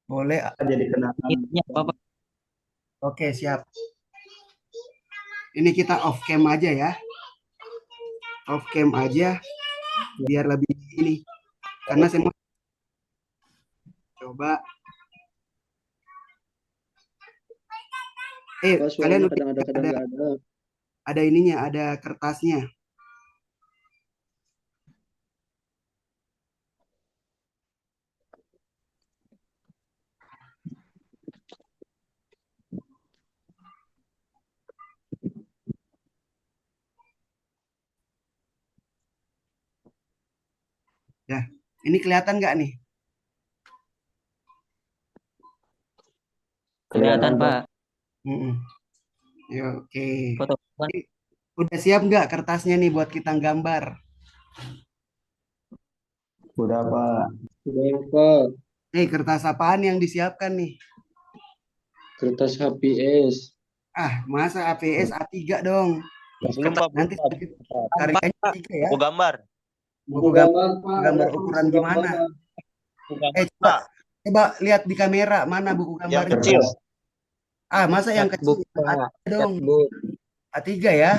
Boleh. Jadi kenangan. Ini apa, Pak? Oke, siap. Ini kita off cam aja ya. Off cam aja biar lebih ini. Karena saya mau coba. Wah, Kalian suaranya udah kadang ada kadang ada nggak ada. ada ininya, ada kertasnya. Ya, ini kelihatan nggak nih? Kelihatan Kelihatan, Pak. Pak. Mm-mm. Ya, oke. Foto Pak. Ini udah siap nggak kertasnya nih buat kita gambar? Udah Pak. Udah Pak. Kertas apaan yang disiapkan nih? Kertas HPS. Masa APS A3 dong. Belum Kertas Pak, belum nanti Pak. tarikannya Pak, A3 ya. buku gambar. Buku gambar, gambar ukuran gimana? Buku gambar, Coba Pak. coba lihat di kamera mana buku Yang gambarnya. kecil. Masa yang kecil Chatbook, Pak. A3 dong. Chatbook. A3 ya.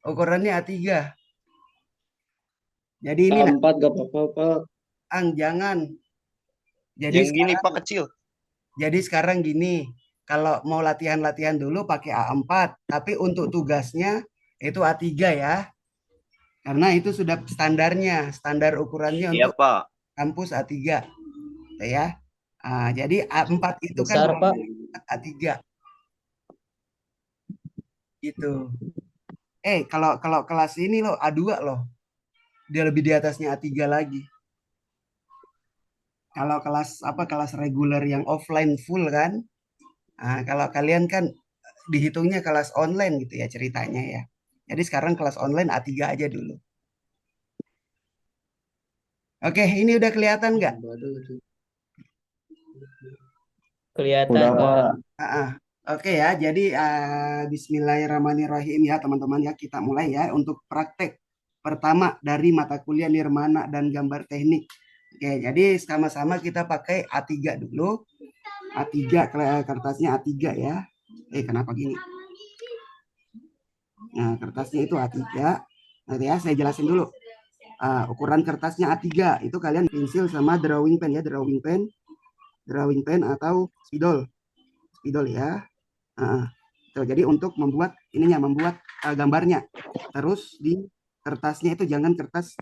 Ukurannya A3. Jadi ini A4 gak apa-apa Pak. jangan. Jadi Yang gini sekarang Pak, kecil. gini, kalau mau latihan-latihan dulu pakai A4, tapi untuk tugasnya itu A3 ya. Karena itu sudah standarnya, standar ukurannya Iya untuk Pak. kampus A3 ya. Jadi A4 itu kan Besar, Pak. A3 gitu. Kalau kalau kelas ini loh A2 loh. Dia lebih di atasnya A3 lagi. Kalau kelas reguler yang offline full kan. Kalau kalian kan dihitungnya kelas online gitu ya ceritanya ya. Jadi sekarang kelas online A3 aja dulu. Oke, ini udah kelihatan nggak? Kelihatan, Udah Pak. Pak. Ah, ah. Oke ya, jadi Bismillahirrahmanirrahim ya teman-teman ya, kita mulai ya untuk praktek pertama dari mata kuliah Nirmana dan gambar teknik. Oke, jadi sama-sama kita pakai A3 dulu. A3 kertasnya A3 ya. Kenapa gini? Nah, kertasnya itu A3. Nanti ya, saya jelasin dulu. Ukuran kertasnya A3 itu kalian pensil sama drawing pen ya, drawing pen atau spidol, spidol ya. Jadi untuk membuat gambarnya, terus di kertasnya itu jangan kertas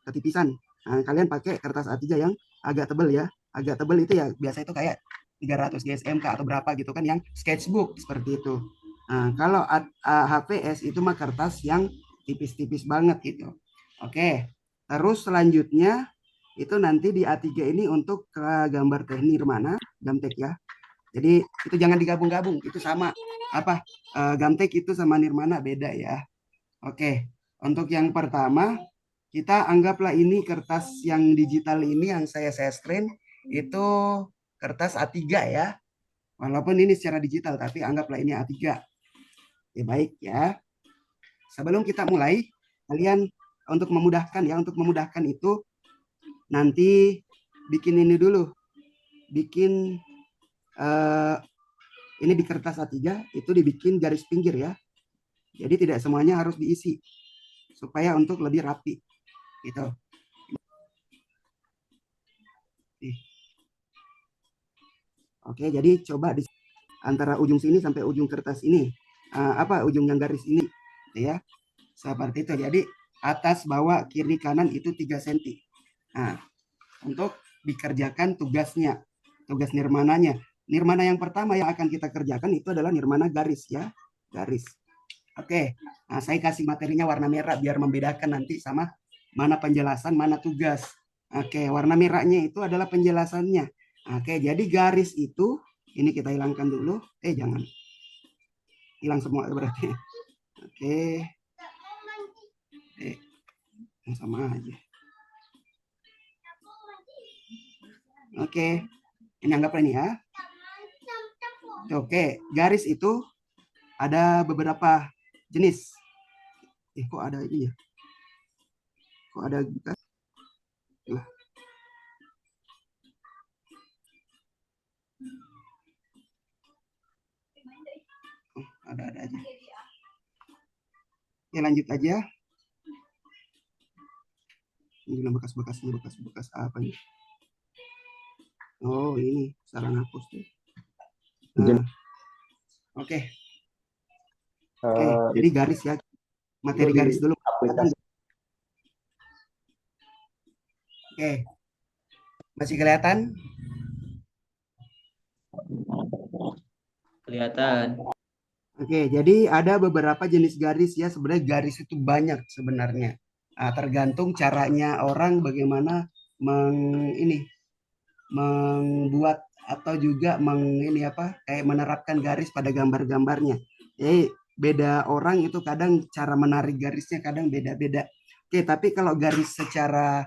ketipisan. Kalian pakai kertas A3 yang agak tebel ya, agak tebel itu ya biasa itu kayak 300 GSMK atau berapa gitu kan, yang sketchbook seperti itu. Kalau HPS itu mah kertas yang tipis-tipis banget gitu. Oke, terus selanjutnya itu nanti di A3 ini untuk gambar teknik mana, gamtek ya. Jadi itu jangan digabung-gabung, itu sama apa gamtek itu sama nirmana beda ya. Oke, untuk yang pertama kita anggaplah ini kertas yang digital ini yang saya screen itu kertas A3 ya. Walaupun ini secara digital tapi anggaplah ini A3. Ya baik ya. Sebelum kita mulai, kalian untuk memudahkan itu nanti bikin ini dulu. Bikin eh, ini di kertas A3 itu dibikin garis pinggir ya. Jadi tidak semuanya harus diisi supaya untuk lebih rapi gitu. Oke, jadi coba di antara ujung sini sampai ujung kertas ini, ujung yang garis ini ya. Seperti itu. Jadi atas, bawah, kiri, kanan itu 3 cm. Nah, untuk dikerjakan tugasnya, tugas nirmananya. Nirmana yang pertama yang akan kita kerjakan itu adalah nirmana garis ya, garis. Oke, nah saya kasih materinya warna merah biar membedakan nanti sama mana penjelasan, mana tugas. Oke, warna merahnya itu adalah penjelasannya. Oke, jadi garis itu, ini kita hilangkan dulu. Jangan. Hilang semua berarti. Oke. Sama aja. Oke, ini anggap ini ya. Oke, garis itu ada beberapa jenis. Kok ada ini ya? Kok ada nah. Ada aja. Oke, lanjut aja. Ini bekas-bekasnya, bekas-bekas apa nih? Oh, ini salah ngapus tuh. Nah, oke. Oke, jadi garis ya. Materi garis dulu. Aplikasi. Oke. Masih kelihatan? Kelihatan. Oke, jadi ada beberapa jenis garis ya. Sebenarnya garis itu banyak sebenarnya. Tergantung caranya orang bagaimana membuat atau juga kayak menerapkan garis pada gambar-gambarnya. Jadi beda orang itu kadang cara menarik garisnya kadang beda-beda. Oke, tapi kalau garis secara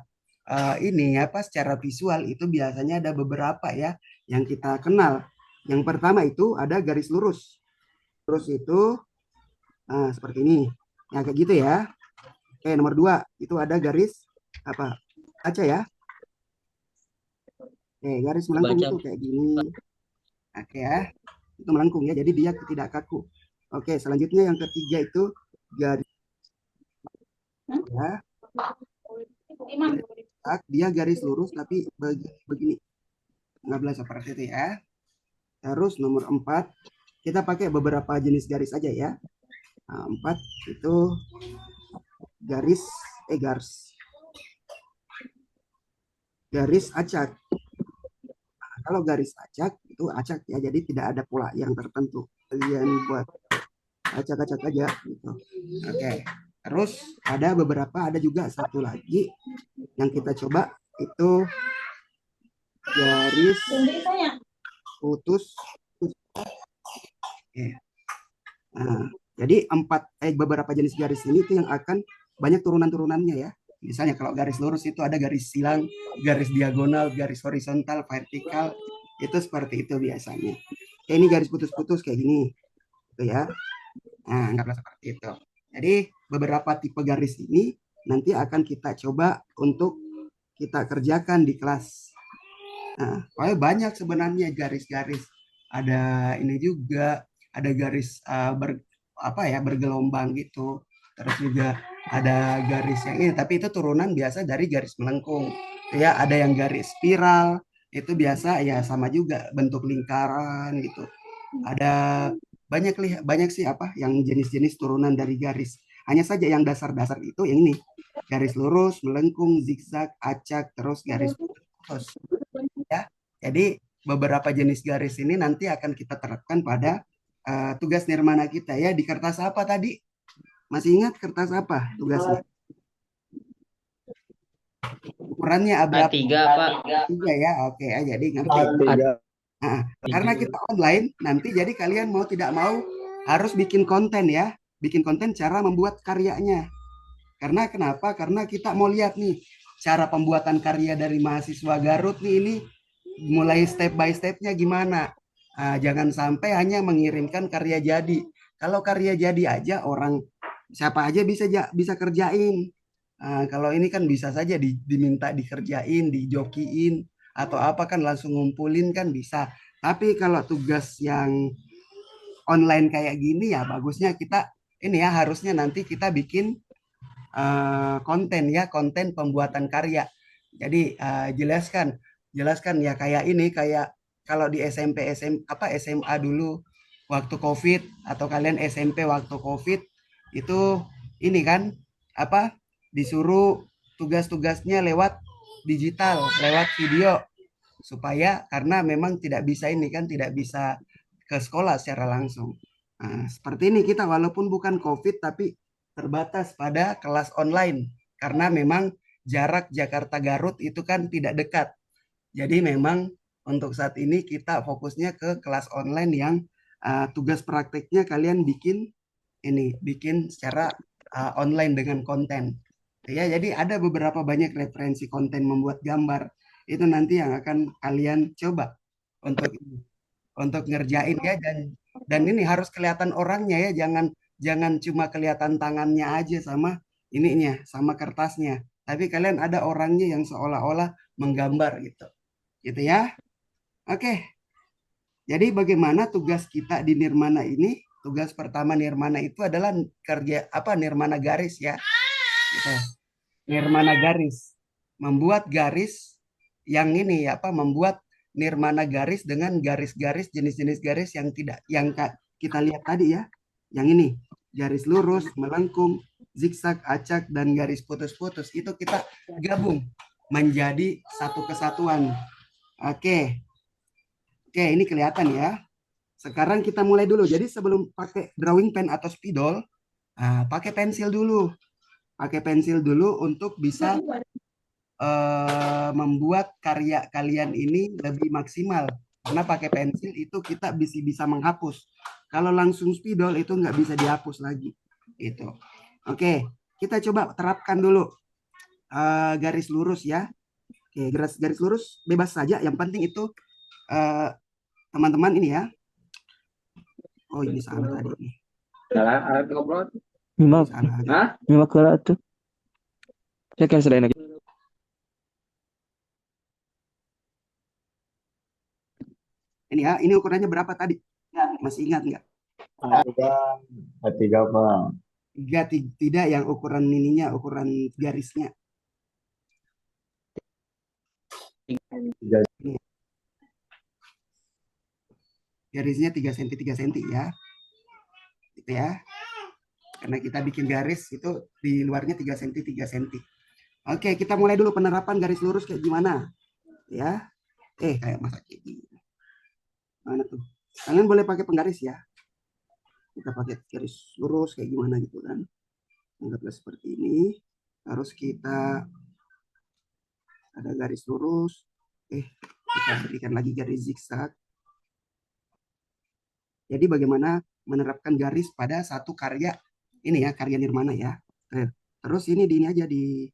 secara visual itu biasanya ada beberapa ya yang kita kenal. Yang pertama itu ada garis lurus. Lurus itu seperti ini. Nah, kayak gitu ya. Oke, nomor 2 itu ada garis kaca ya. Oke, garis melengkung Baca. itu kayak gini. Oke ya, itu melengkung ya, jadi dia tidak kaku. Oke, selanjutnya yang ketiga itu garis ya. Dia garis lurus tapi begini. Nggak belas seperti itu ya. Terus nomor 4 kita pakai beberapa jenis garis aja ya. Nah, 4 itu garis acak. Nah, kalau garis acak itu acak ya, jadi tidak ada pola yang tertentu. Kalian buat acak-acak aja gitu. Oke. Terus ada juga satu lagi yang kita coba itu garis putus. Oke. Nah, jadi beberapa jenis garis ini itu yang akan banyak turunan-turunannya ya. Misalnya kalau garis lurus itu ada garis silang, garis diagonal, garis horizontal, vertikal, itu seperti itu biasanya. Ini garis putus-putus kayak gini, gitu ya. Nah, anggaplah seperti itu. Jadi beberapa tipe garis ini nanti akan kita coba untuk kita kerjakan di kelas. Nah, banyak sebenarnya garis-garis. Ada ini juga, ada garis bergelombang gitu. Terus juga ada garis yang ini, tapi itu turunan biasa dari garis melengkung. Ya, ada yang garis spiral, itu biasa ya sama juga bentuk lingkaran gitu. Ada banyak sih yang jenis-jenis turunan dari garis. Hanya saja yang dasar-dasar itu yang ini. Garis lurus, melengkung, zigzag, acak, terus garis putus. Ya. Jadi beberapa jenis garis ini nanti akan kita terapkan pada tugas nirmana kita ya di kertas apa tadi? Masih ingat kertas apa tugasnya? Ukurannya berapa? A3, Pak. 3 ya. Oke, jadi ngerti. Nah, karena kita online nanti jadi kalian mau tidak mau harus bikin konten ya. Bikin konten cara membuat karyanya. Karena kenapa? Karena kita mau lihat nih cara pembuatan karya dari mahasiswa Garut nih ini mulai step by stepnya gimana. Jangan sampai hanya mengirimkan karya jadi. Kalau karya jadi aja orang siapa aja bisa kerjain. Kalau ini kan bisa saja diminta dikerjain, dijokiin atau apa kan langsung ngumpulin kan bisa. Tapi kalau tugas yang online kayak gini ya bagusnya kita ini ya harusnya nanti kita bikin konten pembuatan karya. Jadi jelaskan ya kayak kalau di SMP SMA dulu waktu COVID atau kalian SMP waktu COVID itu ini kan disuruh tugas-tugasnya lewat digital, lewat video supaya karena memang tidak bisa ke sekolah secara langsung. Nah, seperti ini kita walaupun bukan COVID tapi terbatas pada kelas online karena memang jarak Jakarta Garut itu kan tidak dekat. Jadi memang untuk saat ini kita fokusnya ke kelas online yang tugas prakteknya kalian bikin secara online dengan konten. Ya, jadi ada beberapa banyak referensi konten membuat gambar. Itu nanti yang akan kalian coba untuk ngerjain ya dan ini harus kelihatan orangnya ya, jangan cuma kelihatan tangannya aja sama sama kertasnya. Tapi kalian ada orangnya yang seolah-olah menggambar gitu. Gitu ya. Oke. Jadi bagaimana tugas kita di Nirmana ini? Tugas pertama Nirmana itu adalah kerja apa? Nirmana garis ya. Gitu. Nirmana garis. Membuat garis yang ini apa? Membuat nirmana garis dengan garis-garis jenis-jenis garis yang tidak yang kita lihat tadi ya. Yang ini, garis lurus, melengkung, zigzag, acak dan garis putus-putus itu kita gabung menjadi satu kesatuan. Oke. Oke, ini kelihatan ya. Sekarang kita mulai dulu. Jadi sebelum pakai drawing pen atau spidol, pakai pensil dulu. Pakai pensil dulu untuk bisa membuat karya kalian ini lebih maksimal. Karena pakai pensil itu kita bisa menghapus. Kalau langsung spidol itu nggak bisa dihapus lagi. Itu. Oke, kita coba terapkan dulu garis lurus ya. Oke, garis lurus bebas saja. Yang penting itu teman-teman ini ya. Oh ini salah tadi nih. Salah ngobrol. Salah. Hah? Nyimak lah tuh. Saya kan selain lagi. Ini ya, ini ukurannya berapa tadi? Masih ingat nggak? A3, Pak. Tidak yang ukuran ininya, ukuran garisnya. Ini. Garisnya 3 cm 3 cm ya. Gitu ya. Karena kita bikin garis itu di luarnya 3 cm 3 cm. Oke, kita mulai dulu penerapan garis lurus kayak gimana? Ya. Kayak masa kayak gini. Mana tuh? Kalian boleh pakai penggaris ya. Kita pakai garis lurus kayak gimana gitu kan. Anggaplah seperti ini. Harus kita ada garis lurus. Kita berikan lagi garis zigzag. Jadi bagaimana menerapkan garis pada satu karya ini ya, karya Nirmana ya. Terus ini di ini aja di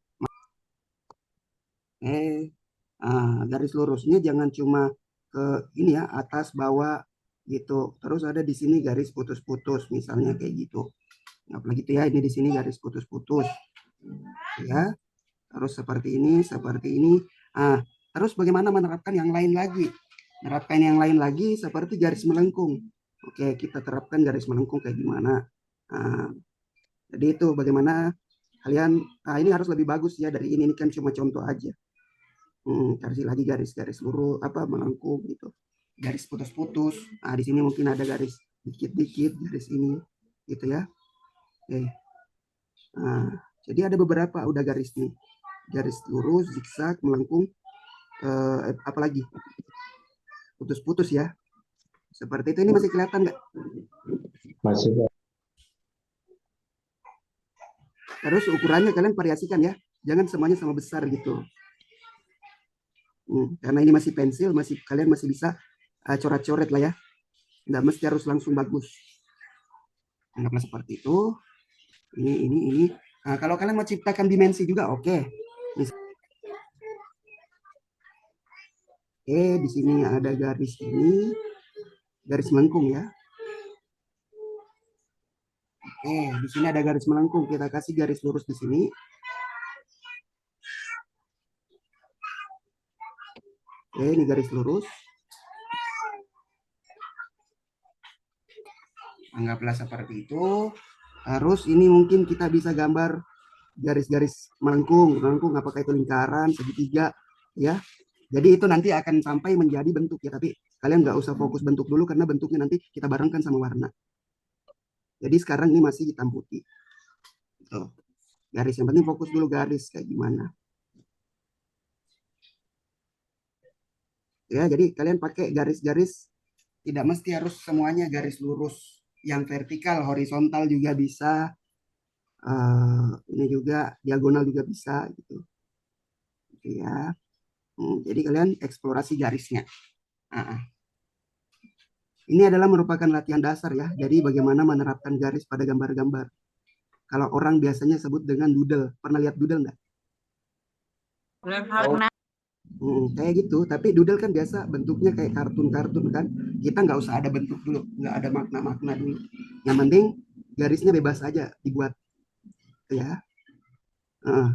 garis lurusnya jangan cuma ke ini ya, atas bawah gitu. Terus ada di sini garis putus-putus misalnya kayak gitu. Apalagi gitu ya, ini di sini garis putus-putus. Ya. Terus seperti ini, seperti ini. Terus bagaimana menerapkan yang lain lagi? Menerapkan yang lain lagi seperti garis melengkung. Oke, kita terapkan garis melengkung kayak gimana. Jadi itu bagaimana kalian, ini harus lebih bagus ya dari ini kan cuma contoh aja. Kasih lagi garis-garis lurus apa melengkung gitu. Garis putus-putus. Di sini mungkin ada garis dikit-dikit garis ini gitu ya. Oke. Jadi ada beberapa udah garis nih. Garis lurus, zigzag, melengkung, apalagi putus-putus ya. Seperti itu. Ini masih kelihatan nggak? Masih, Pak. Terus ukurannya kalian variasikan ya. Jangan semuanya sama besar gitu. Karena ini masih pensil, kalian masih bisa coret-coret lah ya. Nggak mesti harus langsung bagus. Anggaplah seperti itu. Ini. Kalau kalian mau ciptakan dimensi juga, oke. Di sini ada garis ini, garis melengkung ya. Di sini ada garis melengkung. Kita kasih garis lurus di sini. Ini garis lurus. Anggaplah seperti itu. Terus ini mungkin kita bisa gambar garis-garis melengkung. Melengkung apakah itu lingkaran, segitiga, ya. Jadi itu nanti akan sampai menjadi bentuk ya. Tapi kalian nggak usah fokus bentuk dulu karena bentuknya nanti kita barengkan sama warna. Jadi sekarang ini masih hitam putih. Tuh. Garis yang penting fokus dulu garis kayak gimana. Ya, jadi kalian pakai garis-garis, tidak mesti harus semuanya garis lurus, yang vertikal, horizontal juga bisa, ini juga diagonal juga bisa gitu. Ya, jadi kalian eksplorasi garisnya. Ini adalah merupakan latihan dasar ya. Jadi bagaimana menerapkan garis pada gambar-gambar. Kalau orang biasanya sebut dengan doodle, pernah lihat doodle nggak? Kayak gitu, tapi doodle kan biasa bentuknya kayak kartun-kartun kan. Kita nggak usah ada bentuk dulu, nggak ada makna-makna dulu. Yang penting garisnya bebas aja dibuat, ya.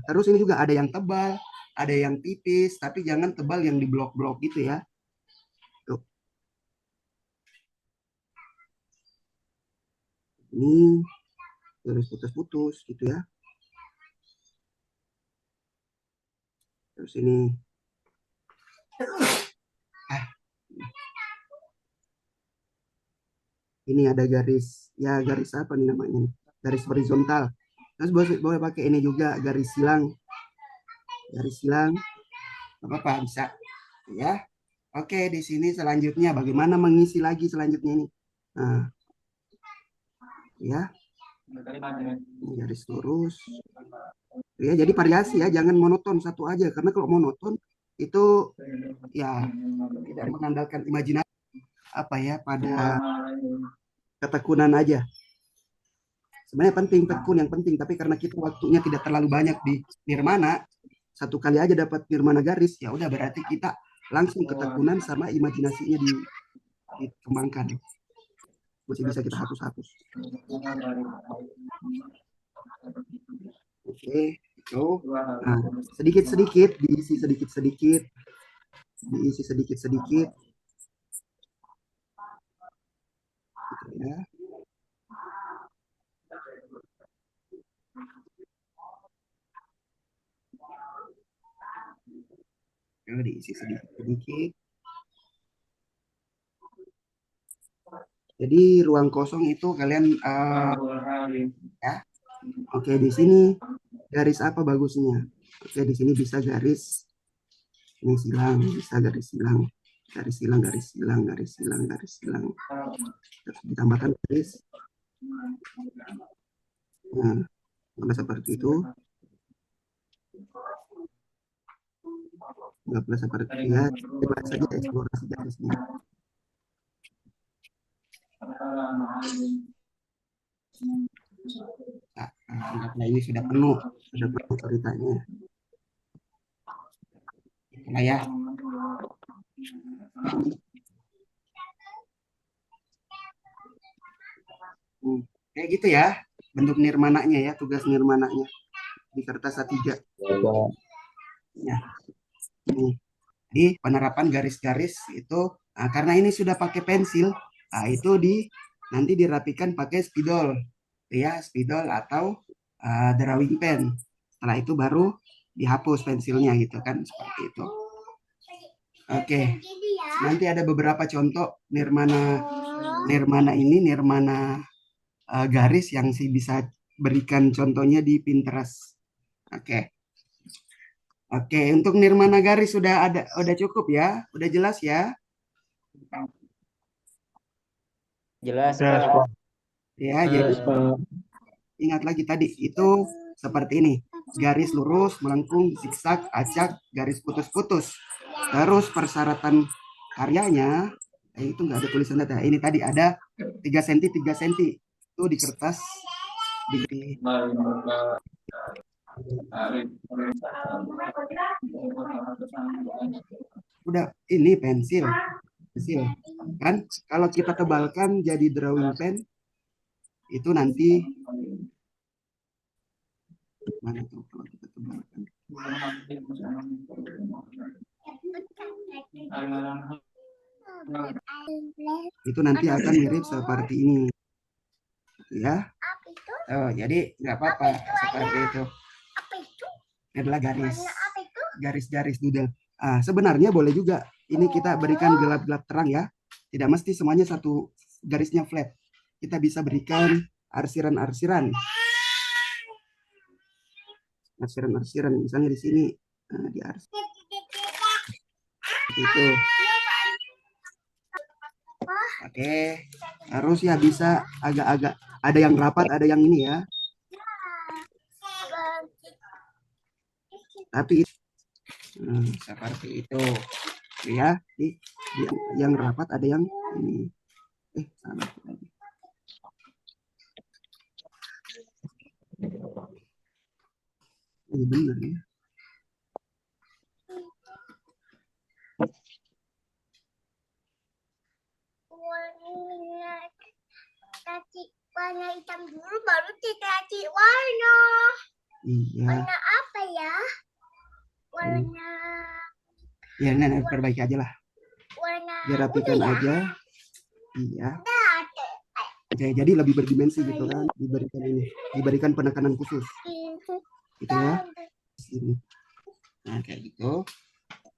Terus ini juga ada yang tebal, ada yang tipis, tapi jangan tebal yang di blok-blok gitu ya. Tuh. Ini garis putus-putus gitu ya. Terus ini ini ada garis, ya garis apa nih namanya nih? Garis horizontal. Terus boleh pakai ini juga garis silang. Garis silang, apa-apa bisa ya. Oke, di sini selanjutnya bagaimana mengisi lagi selanjutnya ini. Nah, ya, ini garis lurus. Ya, jadi variasi ya, jangan monoton satu aja karena kalau monoton itu ya tidak mengandalkan imajinasi apa ya pada ketekunan aja. Sebenarnya penting tekun yang penting, tapi karena kita waktunya tidak terlalu banyak di nirmana, satu kali aja dapat nirmana garis, ya udah berarti kita langsung ketekunan sama imajinasinya dikembangkan. Masih bisa kita hapus-hapus. Oke, itu. Nah, sedikit-sedikit diisi sedikit-sedikit, diisi sedikit-sedikit. Gitu ya. Diisi sedikit-sedikit. Jadi ruang kosong itu kalian ya. Oke, di sini garis apa bagusnya? Oke, di sini bisa garis ini silang, bisa garis silang, garis silang, garis silang, garis silang, garis silang. Terus ditambahkan garis. Nah, seperti itu. Nggak boleh seperti ya, bebas saja eksplorasi garisnya. Nah, ini sudah penuh ceritanya. Itulah ya. Kayak gitu ya, bentuk nirmananya ya, tugas nirmananya di kertas A3. Ya. Jadi penerapan garis-garis itu, nah, karena ini sudah pakai pensil, nah itu nanti dirapikan pakai spidol, ya spidol atau drawing pen. Setelah itu baru dihapus pensilnya gitu kan, seperti itu. Oke, nanti ada beberapa contoh nirmana ini, nirmana garis yang sih bisa berikan contohnya di Pinterest. Oke. Oke, untuk nirmana garis sudah cukup ya, udah jelas ya. Jelas, Pak. Ya, jadi ingat lagi tadi itu seperti ini. Garis lurus, melengkung, zigzag, acak, garis putus-putus. Terus persyaratan karyanya itu nggak ada tulisan data. Ini tadi ada 3 cm 3 cm itu di kertas udah ini pensil kan kalau kita tebalkan jadi drawing pen itu nanti mana tuh kalau kita tebalkan itu nanti akan mirip seperti ini ya. Oh, jadi nggak apa-apa seperti itu. Ini adalah garis doodle. Sebenarnya boleh juga ini kita berikan gelap-gelap terang ya. Tidak mesti semuanya satu garisnya flat. Kita bisa berikan arsiran-arsiran. Arsiran-arsiran misalnya di sini di arsiran. Itu. Oke, harus ya bisa agak-agak ada yang rapat, ada yang ini ya. Tapi seperti itu ya. Yang rapat ada yang ini. Salah lagi. Ini benar ya. Warna hitam dulu baru kita kasih warna. Iya. Warna apa ya? Warna. Ya, nah, perbaiki aja lah. Warna. Dirapikan aja. Iya. Oke, jadi lebih berdimensi gitu kan, diberikan penekanan khusus, gitu ya. Ini. Nah, kayak gitu.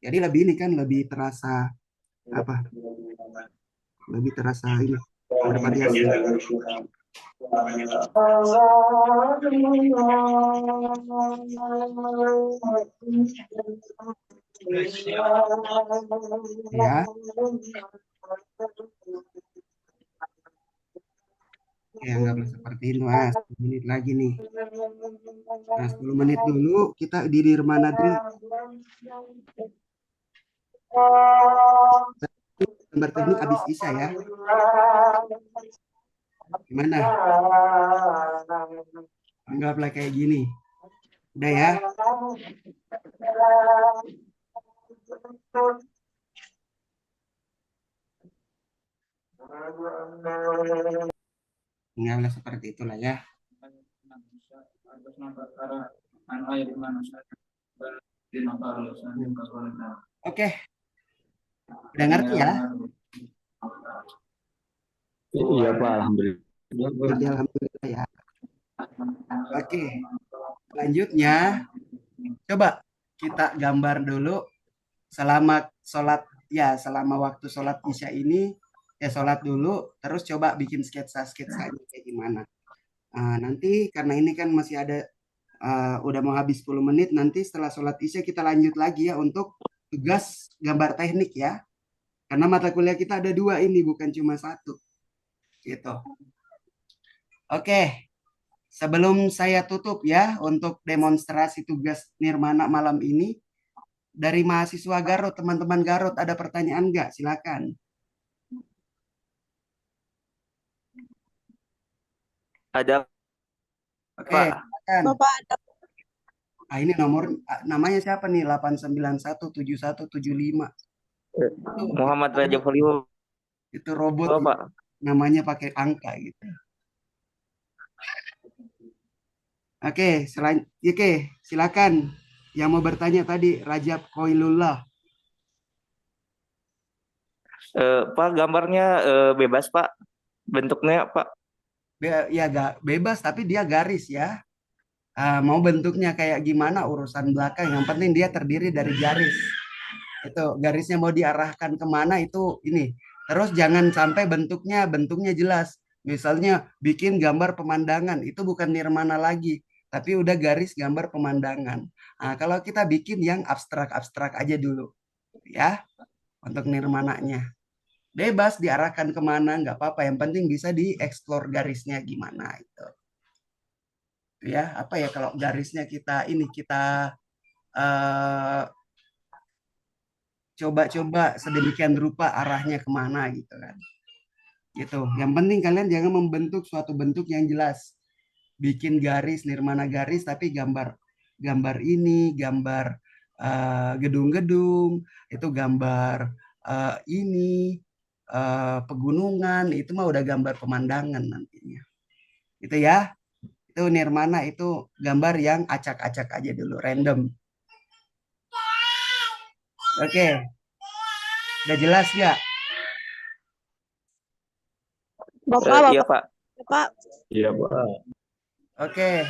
Jadi lebih ini kan lebih terasa apa? Lebih terasa ini bervariasi. Ya, ya anggaplah seperti itu. 10 menit lagi nih. Nah, 10 menit dulu kita di Nirmana dulu. Gambar teknik habis Isya ya. Gimana? Anggaplah kayak gini. Udah ya. Anggaplah seperti itulah ya. Oke. Udah ngerti ya? Iya Pak, alhamdulillah. Ngerti alhamdulillah ya. Oke. Selanjutnya coba kita gambar dulu selama sholat ya, selama waktu sholat Isya ini ya sholat dulu, terus coba bikin sketsa-sketsanya kayak gimana. Nanti karena ini kan masih ada udah mau habis 10 menit, nanti setelah sholat Isya kita lanjut lagi ya untuk tugas gambar teknik ya. Karena mata kuliah kita ada 2 ini, bukan cuma 1. Gitu. Oke. Sebelum saya tutup ya untuk demonstrasi tugas Nirmana malam ini, dari mahasiswa Garut, teman-teman Garut ada pertanyaan nggak? Silakan. Ada Oke, Pak. silakan. Bapak ada Ini namanya siapa nih? 8917175. Muhammad Raja Folio Itu robot Pak. namanya pakai angka gitu. Oke, silakan. Yang mau bertanya tadi Rajab Koilullah. Pak, gambarnya bebas Pak, bentuknya Pak. Ya gak bebas tapi dia garis ya. Mau bentuknya kayak gimana urusan belakang, yang penting dia terdiri dari garis. Itu garisnya mau diarahkan kemana itu ini. Terus jangan sampai bentuknya jelas. Misalnya bikin gambar pemandangan, itu bukan nirmana lagi, tapi udah garis gambar pemandangan. Kalau kita bikin yang abstrak-abstrak aja dulu, ya, untuk nirmananya. Bebas diarahkan kemana, nggak apa-apa. Yang penting bisa dieksplor garisnya gimana itu. Ya, apa ya kalau garisnya kita eh, coba-coba sedemikian rupa arahnya kemana gitu kan. Gitu. Yang penting kalian jangan membentuk suatu bentuk yang jelas. Bikin garis, nirmana garis, tapi gambar ini, gambar gedung-gedung, itu gambar ini, pegunungan, itu mah udah gambar pemandangan nantinya. Itu ya, itu nirmana itu gambar yang acak-acak aja dulu, random. Oke, udah jelas nggak? Iya Pak. Bapak Iya Pak. Oke,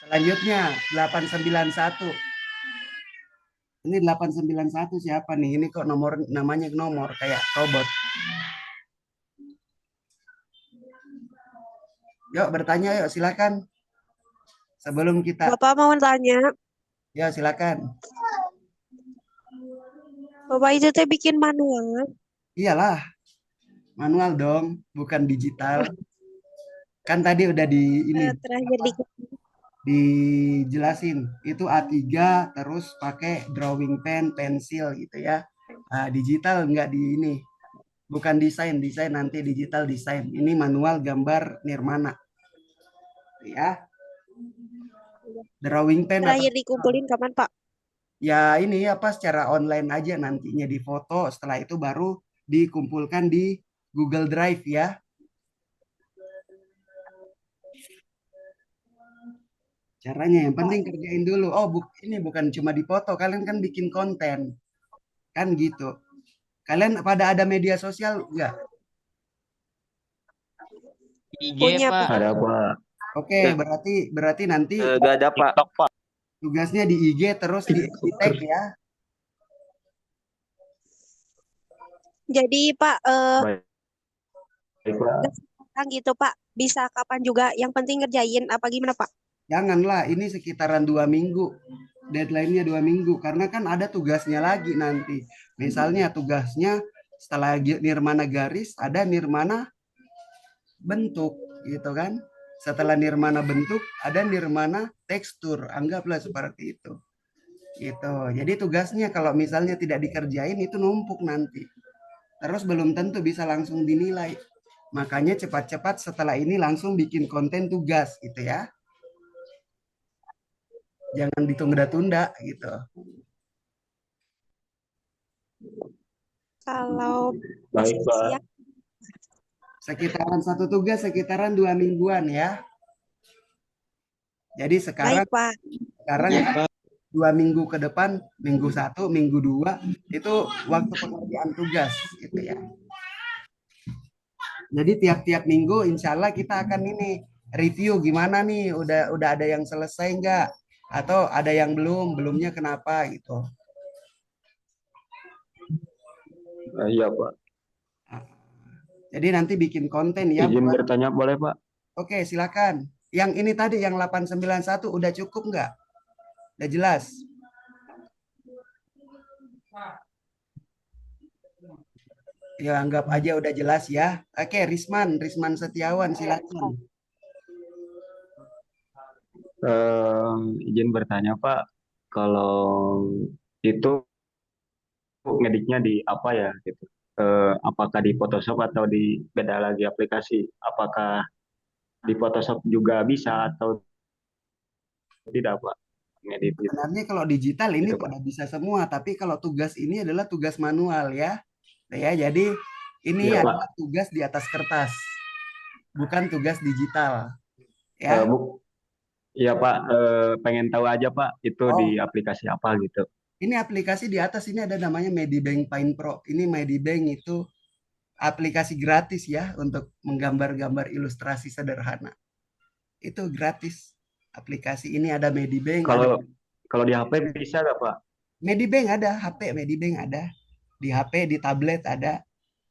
selanjutnya 891. Ini 891 siapa nih? Ini kok namanya nomor kayak robot. Yuk bertanya yuk, silakan. Sebelum kita Bapak mau tanya, ya silakan. Bapak itu teh bikin manual. Iyalah, manual dong, bukan digital. Kan tadi udah Terakhir dijelasin. Itu A3 terus pakai drawing pen, pensil gitu ya. Digital enggak di ini. Bukan desain nanti digital desain. Ini manual gambar nirmana. Ya. Drawing pen terakhir dikumpulin kapan Pak? ya ini apa secara online aja nantinya difoto, setelah itu baru dikumpulkan di Google Drive ya. Caranya yang penting kerjain dulu. Oh, ini bukan cuma dipoto, kalian kan bikin konten. Kan gitu. Kalian pada ada media sosial enggak? IG Punya, Pak. Pak. Ada Pak. Oke, Eh, berarti nanti Gak ada Pak. TikTok Pak. tugasnya di IG terus di tag ya. Jadi, Pak, Baik, baik Pak. sekarang gitu, Pak. Bisa kapan juga. Yang penting ngerjain. Apa gimana, Pak? Janganlah, ini sekitaran 2 minggu. Deadline-nya 2 minggu. Karena kan ada tugasnya lagi nanti. Misalnya tugasnya setelah nirmana garis, ada nirmana bentuk. Gitu kan. Setelah nirmana bentuk, ada nirmana tekstur. Anggaplah seperti itu. Gitu. Jadi tugasnya kalau misalnya tidak dikerjain, itu numpuk nanti. Terus belum tentu bisa langsung dinilai. Makanya cepat-cepat setelah ini langsung bikin konten tugas gitu ya. Jangan ditunda-tunda gitu. Kalau Baik Pak. siap, Sekitaran satu tugas sekitaran 2 mingguan ya. Jadi sekarang baik, Pak. sekarang 2 minggu ke depan, minggu 1, minggu 2 itu waktu pengerjaan tugas gitu ya. Jadi tiap-tiap minggu insya Allah kita akan ini review gimana nih, udah ada yang selesai enggak, atau ada yang belumnya kenapa gitu. Iya Pak. Jadi nanti bikin konten ya. Izin bertanya boleh Pak? Oke, silakan. Yang ini tadi yang 891 udah cukup nggak? Udah jelas? Ya anggap aja udah jelas ya. Oke, Risman Setiawan silakan. Izin bertanya Pak, kalau itu ngeditnya di apa ya gitu? Apakah di Photoshop atau di beda lagi aplikasi? Apakah di Photoshop juga bisa atau tidak Pak? Ngedit gitu. Sebenarnya kalau digital ini Gitu, Pak. pada bisa semua, tapi kalau tugas ini adalah tugas manual ya. Ya, jadi ini Iya, Pak. adalah tugas di atas kertas, bukan tugas digital. Ya. Iya Pak, pengen tahu aja Pak, itu di Oh, aplikasi apa gitu. ini aplikasi di atas ini ada namanya Medibank Paint Pro. Ini Medibank itu aplikasi gratis ya untuk menggambar-gambar ilustrasi sederhana. Itu gratis. Aplikasi ini ada Medibank, ada Kalau di HP bisa nggak Pak? Medibank ada, HP Medibank ada. Di HP, di tablet ada.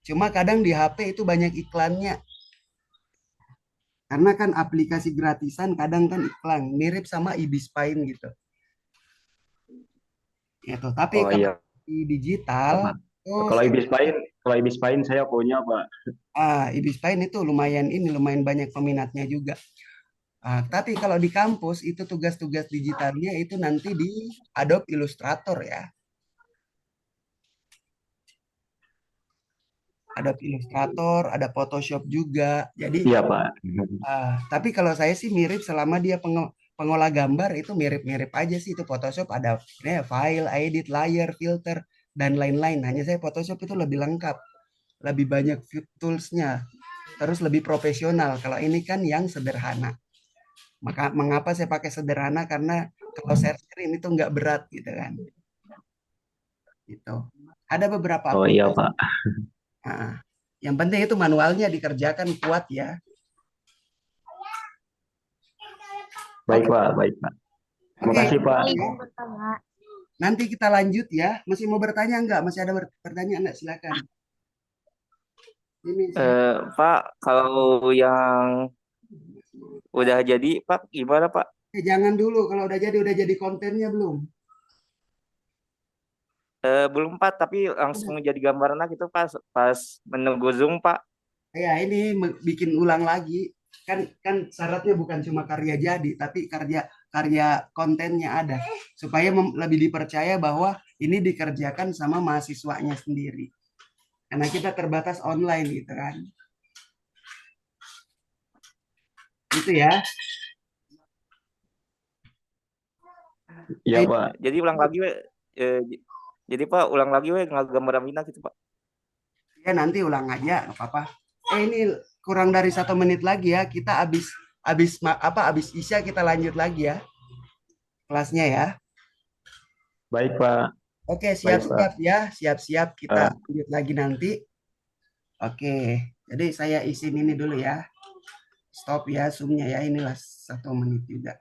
Cuma kadang di HP itu banyak iklannya. Karena kan aplikasi gratisan kadang kan iklan, mirip sama Ibis Paint gitu. Gitu. Tapi Oh kalau iya di digital, Pak. oh, Kalau Ibis Paint saya punya Pak. Ibis Paint itu lumayan banyak peminatnya juga. Tapi kalau di kampus itu tugas-tugas digitalnya itu nanti di Adobe Illustrator ya. Adobe Illustrator, ada Photoshop juga. Jadi, Iya Pak. tapi kalau saya sih mirip selama dia pengolah gambar itu mirip-mirip aja sih itu Photoshop ada ya, file, edit, layer, filter dan lain-lain. Hanya saya Photoshop itu lebih lengkap, lebih banyak toolsnya, terus lebih profesional. Kalau ini kan yang sederhana. Maka mengapa saya pakai sederhana? Karena kalau share screen itu nggak berat gitu kan. Gitu. Ada beberapa Oh iya aplikasi. Pak. Nah, yang penting itu manualnya dikerjakan kuat ya. Baik Pak, baik Pak. Terima Oke, kasih Pak. nanti kita lanjut ya. Masih mau bertanya nggak? Masih ada pertanyaan nggak? Silakan. Ini Pak, kalau yang udah jadi, Pak, gimana Pak? jangan dulu kalau udah jadi kontennya belum. Belum Pak, tapi langsung jadi gambaran itu pas menunggu Zoom Pak. Ya ini bikin ulang lagi. Kan syaratnya bukan cuma karya jadi, tapi karya kontennya ada supaya lebih dipercaya bahwa ini dikerjakan sama mahasiswanya sendiri. Karena kita terbatas online gitu kan. Itu ya. Iya Pak. Jadi ulang lagi we. Jadi Pak ulang lagi we gambar Amina gitu Pak. Ya nanti ulang aja, nggak apa-apa. Ini kurang dari 1 menit lagi ya. Kita habis isya kita lanjut lagi ya kelasnya ya. Baik Pak. Oke, Baik, siap-siap ya, siap-siap kita lanjut lagi nanti. Oke, jadi saya izin ini dulu ya. stop ya Zoom-nya ya. Inilah 1 menit juga.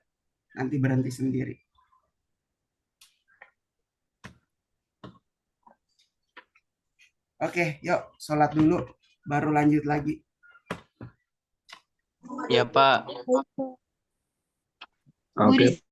Nanti berhenti sendiri. Oke, yuk sholat dulu. Baru lanjut lagi. Ya Pak. Oke.